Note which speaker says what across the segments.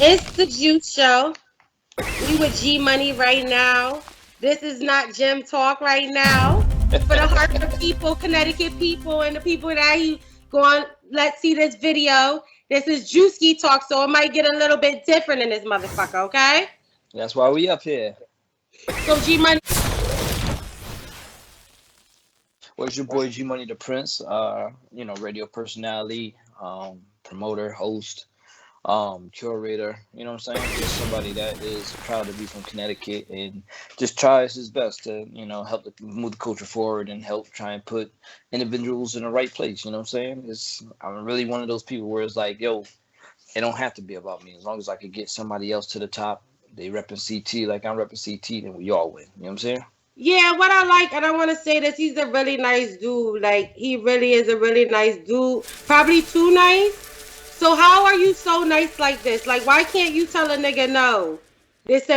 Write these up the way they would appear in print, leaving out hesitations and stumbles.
Speaker 1: It's the Juice Show. We with G.Money right now. This is not gym talk right now. For the Hartford people, Connecticut people, and the people that you go on, let's see this video. This is Juicy talk, so it might get a little bit different in this motherfucker, okay?
Speaker 2: That's why we up here.
Speaker 1: So G.Money.
Speaker 2: Where's your boy G.Money the Prince? Radio personality, promoter, host, curator, you know what I'm saying? Just somebody that is proud to be from Connecticut and just tries his best to, help move the culture forward and help try and put individuals in the right place, you know what I'm saying? I'm really one of those people where it's like, yo, it don't have to be about me. As long as I could get somebody else to the top, they repping CT like I'm repping CT, then we all win, you know what I'm saying?
Speaker 1: Yeah, what I like, and I want to say this, he's a really nice dude. Like, he really is a really nice dude. Probably too nice. So how are you so nice like this? Like, why can't you tell a nigga no? This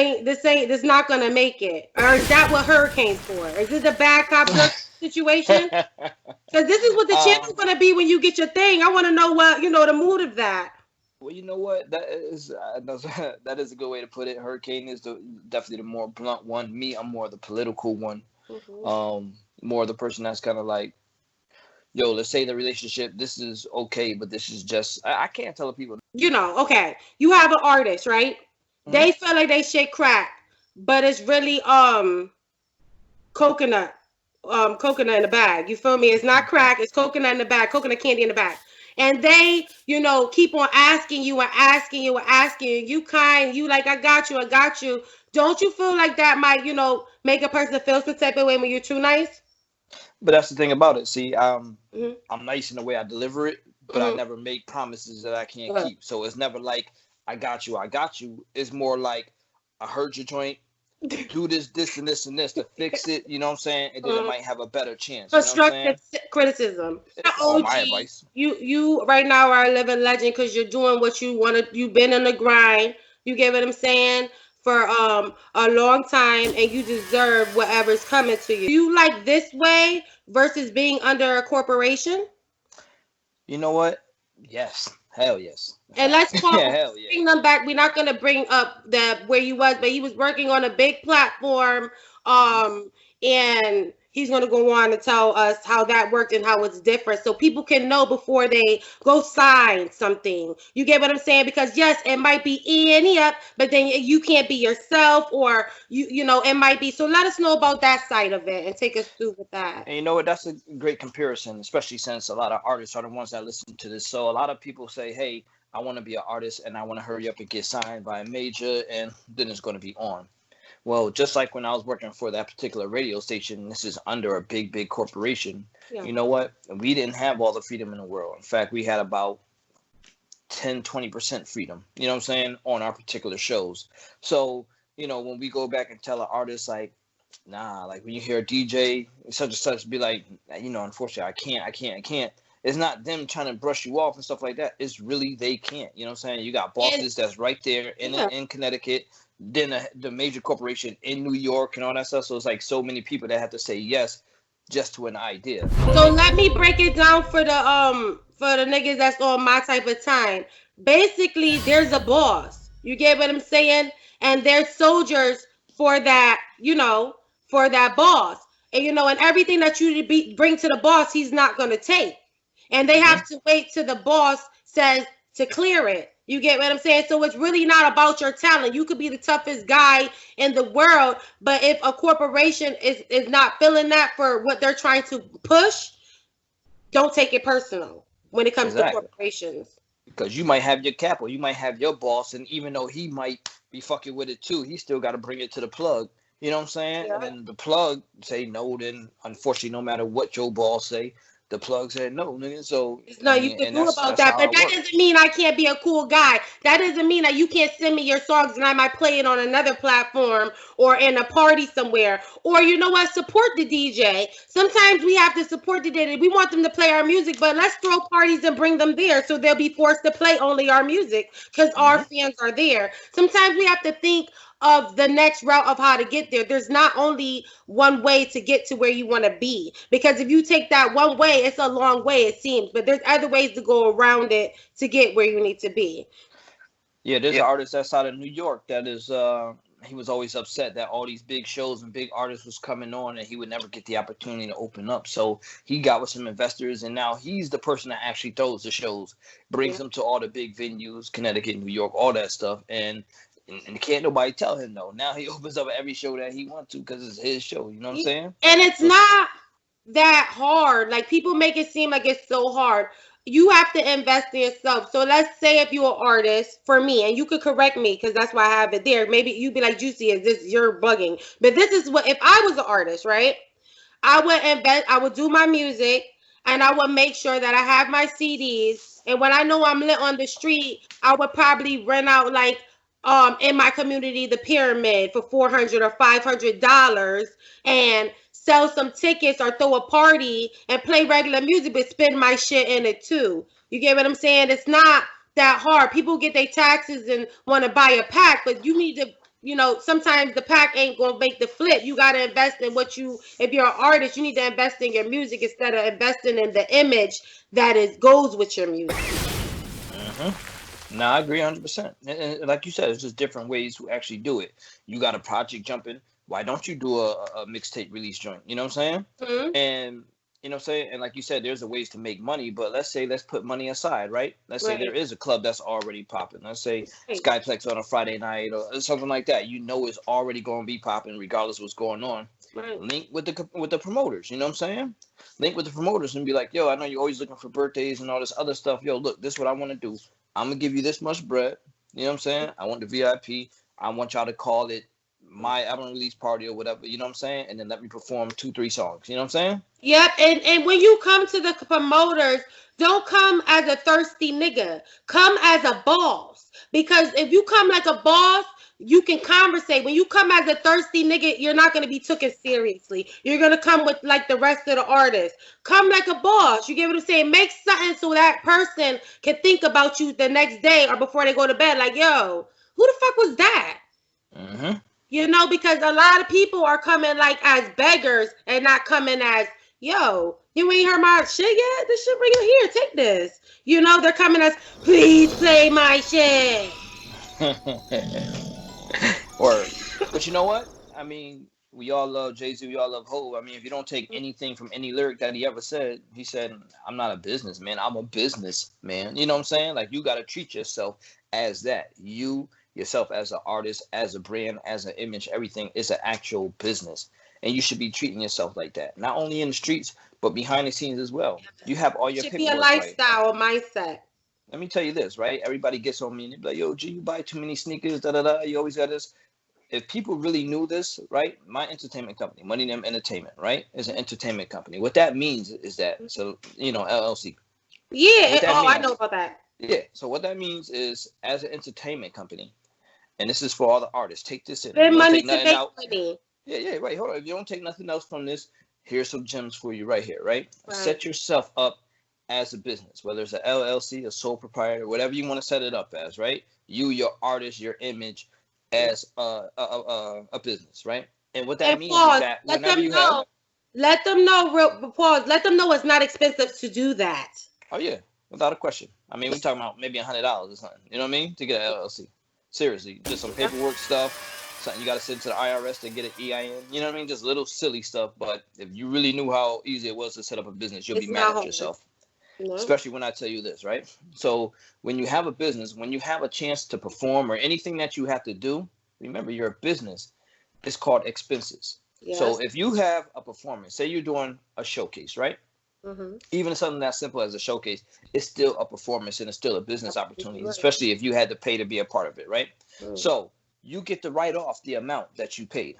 Speaker 1: not gonna make it? Or is that what Hurricane's for? Is it a bad cop good situation? Because this is what the channel's gonna be when you get your thing. I want to know what, the mood of that.
Speaker 2: Well, you know what? That is a good way to put it. Hurricane is definitely the more blunt one. Me, I'm more the political one. Mm-hmm. More the person that's kind of like, yo, let's say the relationship, this is okay, but this is just, I can't tell the people.
Speaker 1: Okay, you have an artist, right? Mm-hmm. They feel like they shit crack, but it's really coconut in the bag. You feel me? It's not crack, it's coconut in the bag, coconut candy in the bag. And they, keep on asking you and asking you and asking you. You kind, you like, I got you. Don't you feel like that might, make a person feel some type of way when you're too nice?
Speaker 2: But that's the thing about it. See, I'm nice in the way I deliver it, but I never make promises that I can't keep. So it's never like, I got you. It's more like, I heard your joint. Do this, and this to fix it, you know what I'm saying? And then it might have a better chance.
Speaker 1: Constructive criticism.
Speaker 2: All my advice.
Speaker 1: You right now are a living legend because you're doing what you want to. You've been in the grind. You get what I'm saying? For a long time, and you deserve whatever's coming to you. Do you like this way versus being under a corporation?
Speaker 2: You know what? Yes. Hell yes.
Speaker 1: And let's talk. Bring them back. We're not gonna bring up where you was, but he was working on a big platform. And he's gonna go on to tell us how that worked and how it's different, so people can know before they go sign something. You get what I'm saying? Because yes, it might be up, but then you can't be yourself, or it might be. So let us know about that side of it and take us through with that.
Speaker 2: And you know what? That's a great comparison, especially since a lot of artists are the ones that listen to this. So a lot of people say, hey, I want to be an artist and I want to hurry up and get signed by a major, and then it's going to be on. Well, just like when I was working for that particular radio station, this is under a big corporation. Yeah. You know what? We didn't have all the freedom in the world. In fact, we had about 10-20% freedom, you know what I'm saying, on our particular shows. So, when we go back and tell an artist, like, nah, like when you hear a DJ, such and such, be like, unfortunately, I can't. It's not them trying to brush you off and stuff like that. It's really they can't. You know what I'm saying? You got bosses that's right there in Connecticut, then the major corporation in New York and all that stuff. So it's like so many people that have to say yes just to an idea.
Speaker 1: So let me break it down for the niggas that's on my type of time. Basically, there's a boss. You get what I'm saying? And there's soldiers for that, for that boss. And and everything that you bring to the boss, he's not gonna take. And they have to wait till the boss says to clear it. You get what I'm saying? So it's really not about your talent. You could be the toughest guy in the world, but if a corporation is not feeling that for what they're trying to push, don't take it personal when it comes to corporations.
Speaker 2: Because you might have your cap, or you might have your boss, and even though he might be fucking with it too, he still got to bring it to the plug. You know what I'm saying? Yeah. And then the plug say no, then unfortunately, no matter what your boss say, the plug said no, nigga. So
Speaker 1: you can do about that, but that doesn't mean I can't be a cool guy. That doesn't mean that you can't send me your songs and I might play it on another platform or in a party somewhere. Or support the DJ. Sometimes we have to support the DJ. We want them to play our music, but let's throw parties and bring them there so they'll be forced to play only our music because our fans are there. Sometimes we have to think of the next route of how to get there. There's not only one way to get to where you want to be, because if you take that one way, it's a long way, it seems, but there's other ways to go around it to get where you need to be.
Speaker 2: Yeah, there's an artist that's out of New York that is he was always upset that all these big shows and big artists was coming on and he would never get the opportunity to open up. So he got with some investors and now he's the person that actually throws the shows, brings them to all the big venues, Connecticut, New York, all that stuff. And can't nobody tell him no. Now he opens up every show that he wants to because it's his show. You know what I'm saying?
Speaker 1: And it's not that hard. Like people make it seem like it's so hard. You have to invest in yourself. So let's say if you're an artist, for me, and you could correct me because that's why I have it there. Maybe you'd be like, Juicy, is this you're bugging? But this is what if I was an artist, right? I would invest, I would do my music and I would make sure that I have my CDs. And when I know I'm lit on the street, I would probably rent out like in my community the pyramid for $400 or $500 and sell some tickets or throw a party and play regular music but spend my shit in it too. You get what I'm saying? It's not that hard. People get their taxes and want to buy a pack, but you need to, you know, sometimes the pack ain't gonna make the flip. You gotta invest in what you, if you're an artist, you need to invest in your music instead of investing in the image that is goes with your music.
Speaker 2: No, I agree 100%. And like you said, it's just different ways to actually do it. You got a project jumping. Why don't you do a mixtape release joint? You know what I'm saying?
Speaker 1: Mm-hmm.
Speaker 2: And you know what I'm saying? And like you said, there's a ways to make money, but let's put money aside, right? Let's say there is a club that's already popping. Let's say Skyplex on a Friday night or something like that. You know it's already going to be popping regardless of what's going on.
Speaker 1: Right.
Speaker 2: Link with the promoters, you know what I'm saying? Link with the promoters and be like, yo, I know you're always looking for birthdays and all this other stuff. Yo, look, this is what I want to do. I'm going to give you this much bread. You know what I'm saying? I want the VIP. I want y'all to call it my album release party or whatever, you know what I'm saying? And then let me perform 2-3 songs, you know what I'm saying?
Speaker 1: Yep, and when you come to the promoters, don't come as a thirsty nigga. Come as a boss. Because if you come like a boss, you can conversate. When you come as a thirsty nigga, you're not going to be taken seriously. You're going to come with like the rest of the artists. Come like a boss. You get what I'm saying? Make something so that person can think about you the next day or before they go to bed. Like, yo, who the fuck was that?
Speaker 2: Mm-hmm.
Speaker 1: You know, because a lot of people are coming like as beggars and not coming as, yo, you ain't heard my shit yet? This shit right here, take this. You know, they're coming as, please play my shit.
Speaker 2: Or, but you know what? I mean, we all love Jay-Z, we all love Hov. I mean, if you don't take anything from any lyric that he ever said, he said, I'm not a businessman, I'm a businessman. You know what I'm saying? Like, you got to treat yourself as that. You yourself as an artist, as a brand, as an image, everything is an actual business. And you should be treating yourself like that. Not only in the streets, but behind the scenes as well. You have all your
Speaker 1: It should
Speaker 2: paperwork
Speaker 1: be a lifestyle, right. Mindset.
Speaker 2: Let me tell you this, right? Everybody gets on me and they be like, yo, G, you buy too many sneakers, da-da-da. You always got this. If people really knew this, right? My entertainment company, Money Them Entertainment, right? Is an entertainment company. What that means is that, so, you know, LLC.
Speaker 1: Yeah. Oh, I know about that.
Speaker 2: Yeah. So what that means is as an entertainment company, and this is for all the artists. Take this in.
Speaker 1: Spend money to make money.
Speaker 2: Yeah, right. Hold on. If you don't take nothing else from this, here's some gems for you right here, right? Set yourself up as a business, whether it's an LLC, a sole proprietor, whatever you want to set it up as, right? You, your artist, your image as a business, right? And what that means is that whenever you have...
Speaker 1: Let them know, pause, let them know it's not expensive to do that.
Speaker 2: Oh, yeah. Without a question. I mean, we're talking about maybe $100 or something. You know what I mean? To get an LLC. Seriously, just some paperwork stuff, something you got to send to the IRS to get an EIN. You know what I mean? Just little silly stuff. But if you really knew how easy it was to set up a business, you'll be mad at yourself. No. Especially when I tell you this, right? So when you have a business, when you have a chance to perform or anything that you have to do, remember you're a business. It's called expenses. Yes. So if you have a performance, say you're doing a showcase, right? Mm-hmm. Even something that simple as a showcase, it's still a performance and it's still a business opportunity, especially if you had to pay to be a part of it, right? Mm. So you get to write off the amount that you paid.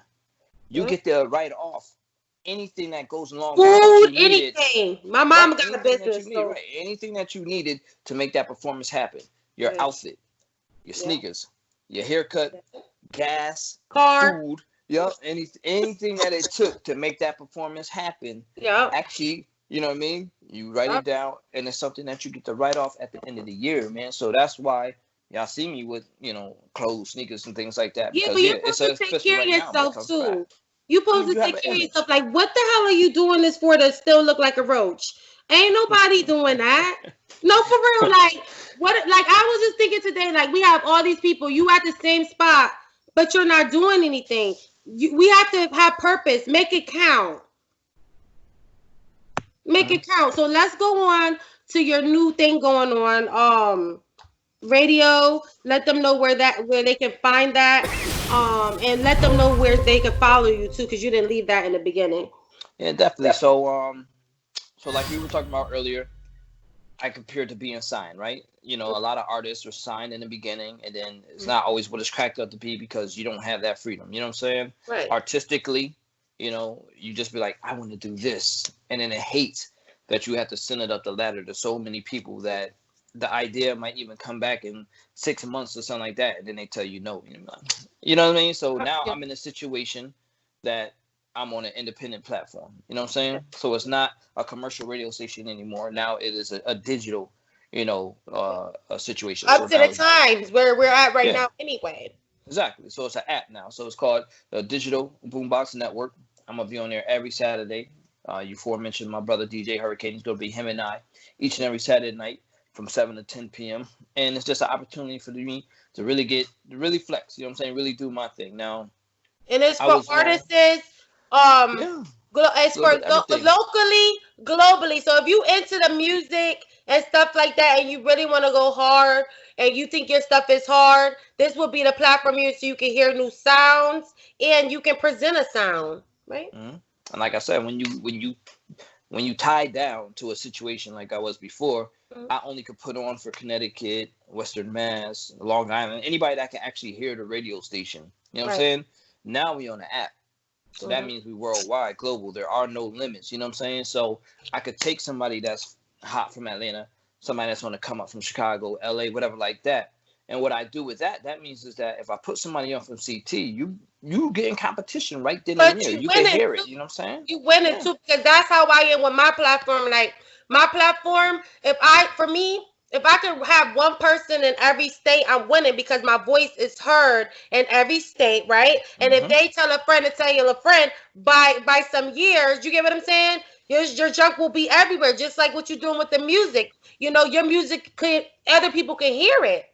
Speaker 2: You get to write off anything that goes along with what you needed.
Speaker 1: Anything. My mom got a business.
Speaker 2: Right? Anything that you needed to make that performance happen. Your outfit, your sneakers, your haircut, gas,
Speaker 1: car,
Speaker 2: food, anything that it took to make that performance happen.
Speaker 1: Yeah.
Speaker 2: Actually, you know what I mean? You write it down, and it's something that you get to write off at the end of the year, man. So that's why y'all see me with, clothes, sneakers, and things like that.
Speaker 1: Yeah, but you're supposed to take care of yourself, too. You're supposed to take care of yourself. Like, what the hell are you doing this for to still look like a roach? Ain't nobody doing that. No, for real. Like what? Like I was just thinking today. Like we have all these people. You at the same spot, but you're not doing anything. We have to have purpose. Make it count. Make
Speaker 2: Mhm.
Speaker 1: it count. So let's go on to your new thing going on. Radio. Let them know where they can find that. And let them know where they can follow you too, because you didn't leave that in the beginning.
Speaker 2: Yeah, definitely. So like we were talking about earlier, I compared to being signed, right? You know, a lot of artists are signed in the beginning, and then it's not always what it's cracked up to be because you don't have that freedom. You know what I'm saying?
Speaker 1: Right.
Speaker 2: Artistically, you know, you just be like, I want to do this, and then it hates that you have to send it up the ladder to so many people that the idea might even come back in 6 months or something like that, and then they tell you no. You know what I mean? So now I'm in a situation that I'm on an independent platform. You know what I'm saying? So it's not a commercial radio station anymore. Now it is a digital, a situation.
Speaker 1: Up
Speaker 2: So
Speaker 1: to
Speaker 2: now,
Speaker 1: the times where we're at right
Speaker 2: yeah,
Speaker 1: now, anyway.
Speaker 2: exactly. So it's an app now. So it's called the Digital Boombox Network. I'm gonna be on there every Saturday. You aforementioned my brother DJ Hurricane. It's gonna be him and I each and every Saturday night from 7 to 10 p.m. And it's just an opportunity for me to really flex. You know what I'm saying? Really do my thing. Now,
Speaker 1: And it's
Speaker 2: I
Speaker 1: for
Speaker 2: was wrong.
Speaker 1: artists. Um,
Speaker 2: Yeah,
Speaker 1: it's
Speaker 2: a little
Speaker 1: for
Speaker 2: bit of everything.
Speaker 1: locally, globally. So if you into the music and stuff like that, and you really want to go hard, and you think your stuff is hard, this will be the platform here, so you can hear new sounds and you can present a sound, right?
Speaker 2: Mhm. And like I said, when you tie down to a situation like I was before,
Speaker 1: Mhm.
Speaker 2: I only could put on for Connecticut, Western Mass, Long Island, anybody that can actually hear the radio station. You know what I'm
Speaker 1: Right.
Speaker 2: saying? Now we on the app. So that
Speaker 1: Mhm.
Speaker 2: means we worldwide, global. There are no limits. You know what I'm saying? So I could take somebody that's hot from Atlanta, somebody that's going to come up from Chicago, LA, whatever like that. And what I do with that means is that if I put somebody on from CT, you get in competition right then and
Speaker 1: But
Speaker 2: there.
Speaker 1: you
Speaker 2: You can
Speaker 1: win it
Speaker 2: hear
Speaker 1: too.
Speaker 2: it. You know what I'm saying?
Speaker 1: You win it
Speaker 2: Yeah.
Speaker 1: too, because that's how I am with my platform. Like my platform, for me, if I could have one person in every state, I'm winning because my voice is heard in every state, right? And if
Speaker 2: Mm-hmm.
Speaker 1: they tell a friend to tell a friend, by some years, you get what I'm saying? Your junk will be everywhere, just like what you're doing with the music. Your music could other people can hear it.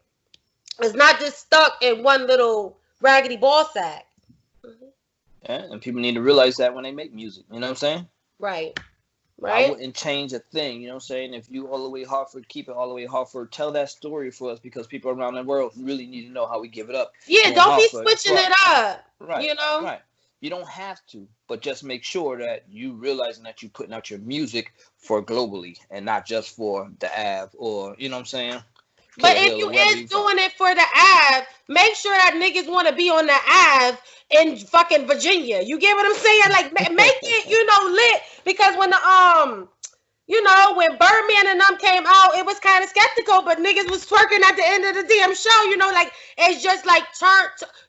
Speaker 1: It's not just stuck in one little raggedy ball sack. Mhm.
Speaker 2: Yeah. And people need to realize that when they make music. You know what I'm saying?
Speaker 1: Right,
Speaker 2: I
Speaker 1: right.
Speaker 2: wouldn't change a thing, you know what I'm saying? If you all the way Hartford, keep it all the way Hartford. Tell that story for us because people around the world really need to know how we give it up
Speaker 1: Yeah,
Speaker 2: here in
Speaker 1: don't be
Speaker 2: Hartford.
Speaker 1: switching it up.
Speaker 2: Right,
Speaker 1: You know?
Speaker 2: right. You don't have to, but just make sure that you realizing that you're putting out your music for globally and not just for the Av or, you know what I'm saying?
Speaker 1: But
Speaker 2: Kill
Speaker 1: if
Speaker 2: Hill
Speaker 1: you
Speaker 2: or wherever
Speaker 1: is
Speaker 2: you from.
Speaker 1: doing it for the Ave, make sure that niggas want to be on the Ave in fucking Virginia. You get what I'm saying? Like make it, lit. Because when Birdman and them came out, it was kind of skeptical, but niggas was twerking at the end of the damn show. Like it's just like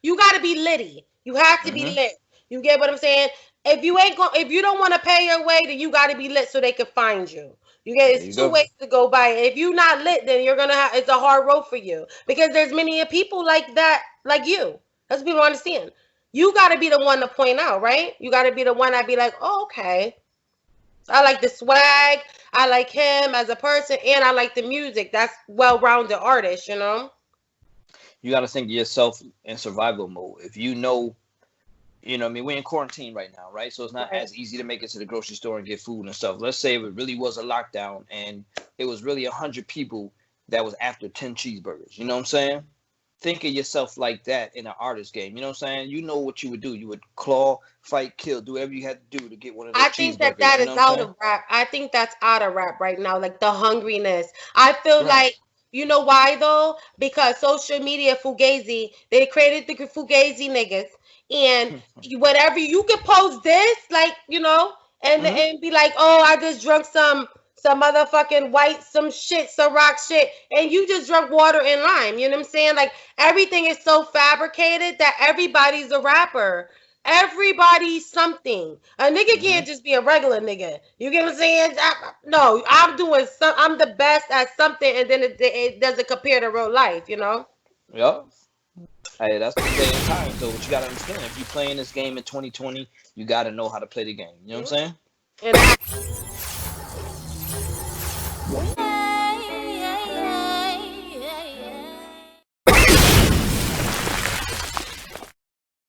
Speaker 1: you got to be litty. You have to be
Speaker 2: Hmm.
Speaker 1: lit. You get what I'm saying? If you don't want to pay your way, then you got to be lit so they can find you. You get
Speaker 2: There
Speaker 1: it's
Speaker 2: you
Speaker 1: two
Speaker 2: go.
Speaker 1: ways to go by it. If you're not lit, then you're gonna have it's a hard road for you because there's many people like that, like you. That's what people understand. You got to be the one to point out, right? You got to be the one that be like, oh, okay. I like the swag. I like him as a person, and I like the music. That's well-rounded artist.
Speaker 2: You got to think of yourself in survival mode. If you know what I mean? We're in quarantine right now, right? So it's not
Speaker 1: Right.
Speaker 2: as easy to make it to the grocery store and get food and stuff. Let's say if it really was a lockdown and it was really 100 people that was after 10 cheeseburgers. You know what I'm saying? Think of yourself like that in an artist game. You know what I'm saying? You know what you would do. You would claw, fight, kill, do whatever you had to do to get one of
Speaker 1: I
Speaker 2: those
Speaker 1: think that
Speaker 2: cheeseburgers. You know
Speaker 1: is
Speaker 2: what I'm
Speaker 1: out
Speaker 2: saying?
Speaker 1: of rap. I think that's out of rap right now. Like the hungriness. I feel
Speaker 2: Right.
Speaker 1: like you know why though? Because social media fugazi. They created the fugazi niggas, and whatever you can post this, like and
Speaker 2: Hmm.
Speaker 1: and be like, oh, I just drunk some motherfucking some shit, some rock shit, and you just drunk water and lime. You know what I'm saying? Like everything is so fabricated that everybody's a rapper. Everybody's something. A nigga
Speaker 2: Hmm.
Speaker 1: can't just be a regular nigga. You get what I'm saying? No, I'm doing some. I'm the best at something, and then it doesn't compare to real life.
Speaker 2: Yep. Hey, that's the day and time. So what you got to understand, if you playing this game in 2020, you got to know how to play the game. You know what I'm saying?
Speaker 1: And